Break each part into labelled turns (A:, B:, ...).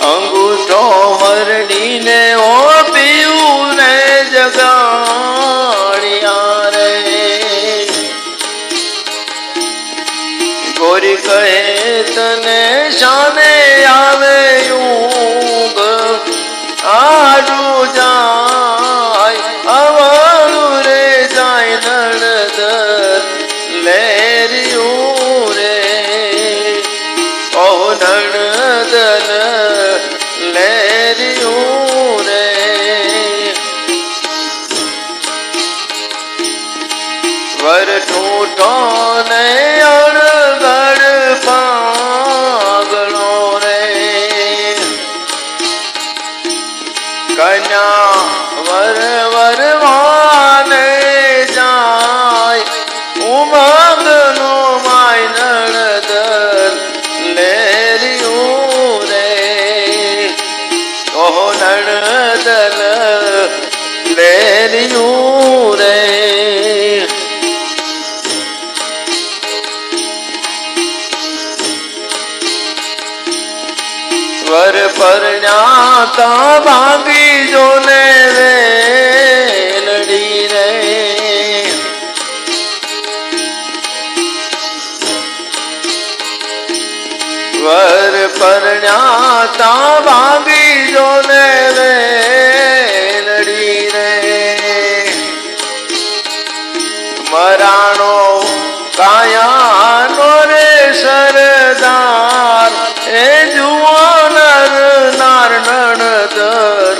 A: અંગૂઠો મરડીને ઓ પીયું ને જગાડ્યા રે ગોરી કહે તને શાને આવે ઊંઘ આડું જાય અવળું રે જાય નણદ લેરિયું રે ઓ નણદ લેરિયું રે વર ઠૂઠો ને અણગઢ પાગલો રે કન્યા વર વરવાને જાય ઉમંગનો માય નણદ લેરિયું રે ઓહો નણદ લેરિયું રે વર પરણ્યા ભાગી જો ને વેલડી રે વર પરણ્યા ભાગી જો ને વેલડી રે મરાણો કાયાનો રે સરદાર એ જુવાન નાર નણદર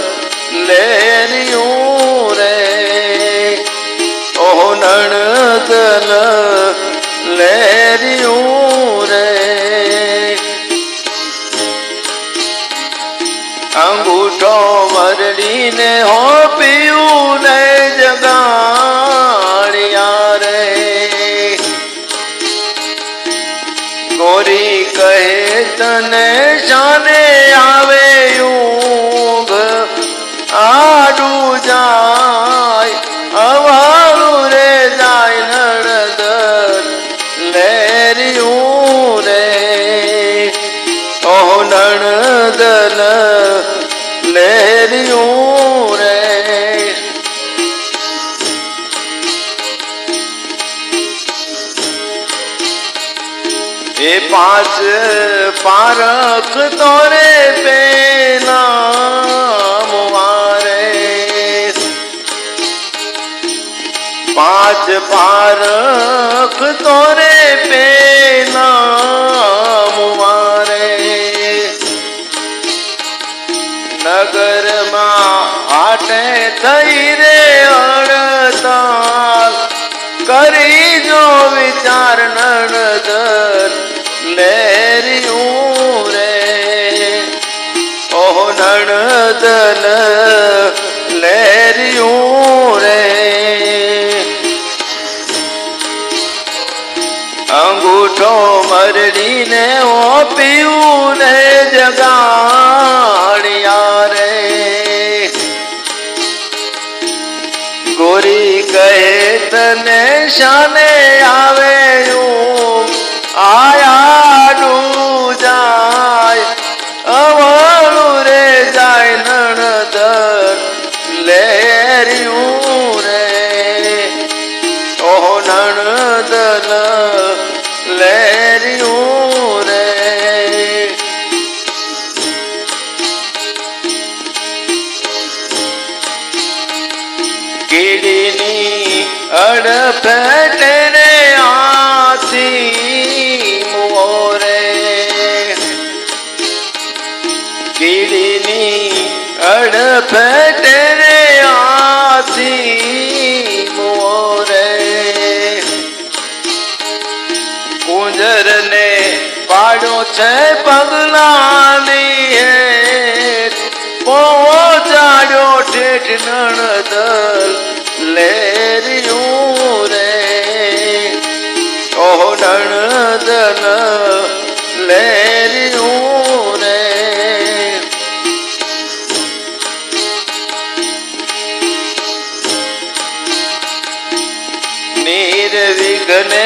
A: લેરિયું રે ઓહો નણદ લેરિયું રે અંગૂઠો મરડીને હો પીયું ને જગાડ્યા રે ગોરી કહે તને શાને આવે ઊંઘ આડું જાય અવાળું રે જાય નણદ લેરિયું રે ઓહો નણદ લેરિયું રે એ પાંચ પારખ તોરે પેલા મુવારે પાંચ પારખ તોરે પેલા મુવારે નગરમાં આટે થઈ રે અડતાલ કરી જો વિચાર નણદ લેરિયું રે ઓહો નણદ લેરિયું રે અંગૂઠો મરડીને ઓ પીયું ને જગાડ્યા રે ગોરી કહે તને શાને આવે આયાડું જાય અવળું રે જાય નણદ લેરિયું રે ઓહો નણદ લેરિયું રે કીડીની અડફેટ રે આથી મોરે કીડીની અડફેટ રે આથી મોરે કુંજર ને પાડો છે પગલાની હેઠ પહોંચાડ્યો ઠેઠ નણદ લેરિયું રે ઓહો નણદ લેરિયું રે નિર્વિઘ્ને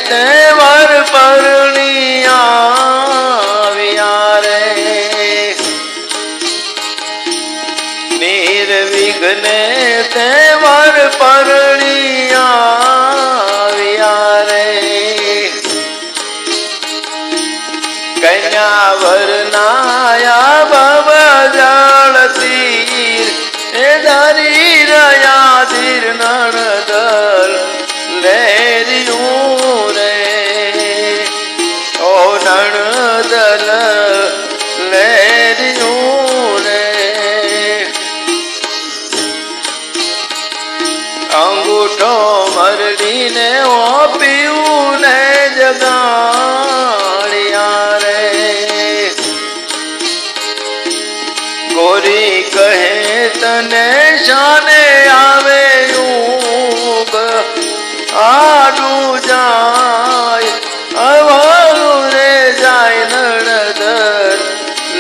A: તે વર પરણિયા રે વિઘ્ને તહેવાર પરણિયા રે કન્યા વરનાયા ભવ જળ તીર એ ધરી રહ્યા ધીર નણદલ લેરિયું રે ઓ નણદલ લેરિયું રે અંગૂઠો મરડીને ઓપ્યું ને જગાડ્યા રે ગોરી કહે તને શાને આવે યુગ આડું જાય અવાલું રે જાય નણદર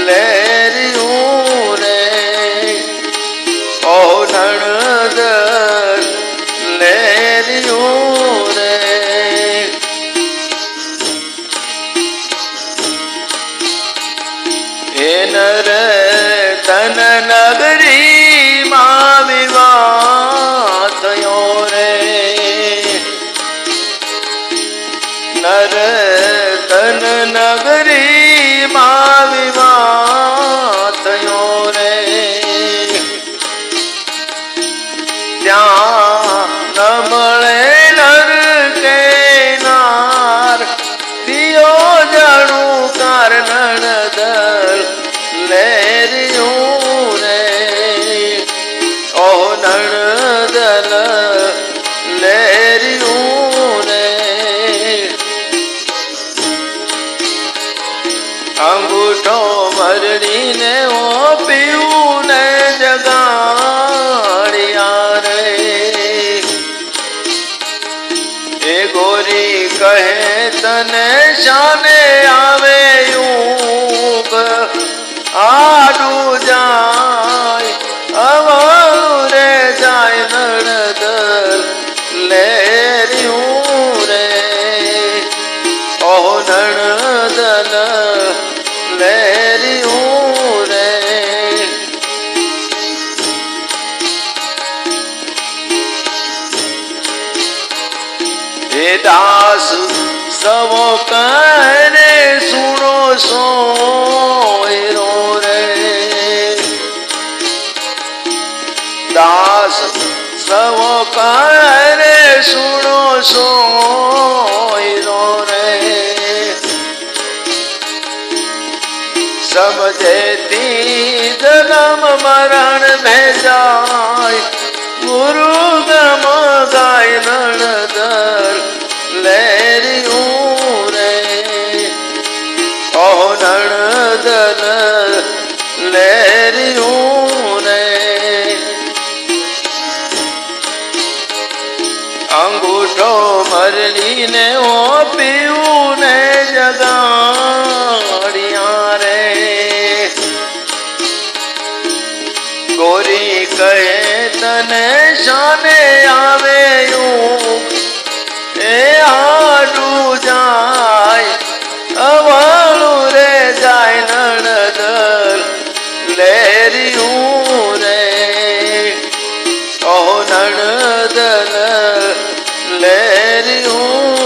A: લેરિયું રે ઓ નણદર લેરિયું રે એ નર તન નગરી માં વિવાહ થયો રે નર તન નગરી માં વિવાહ થયો રે ત્યાં ન મળે નર કે નાર દિયો જાણું કાર નણદલ લેરિયું રે ઓ નણદલ લેરિયું રે અંગૂઠો મરડીને ઓપ્યું ને જગાડ્યા રે એ ગોરી કહે તને શાને આવે યુગ આડું જાય અવાલું રે જાય નણદલ લેરિયું રે ઓ નણદલ લેરિયું રે એ દાસ સવો કરે સુણો સોયરો રે દાસ સવો કરે સુણો સોયરો રે સમજેતી જન્મ મરણ ભેજાય ગુરુ ગમ ગાય નણદર લેરિયું રે ઓ નણદલ લેરિયું રે અંગૂઠો મરડીને ઓપ્યું ને જગાડ્યા રે ગોરી કહે તને શાને આવે યુગ એ આડું જાય અવાલું રે જાય નણદલ લેરિયું રે ઓ નણદલ લેરિયું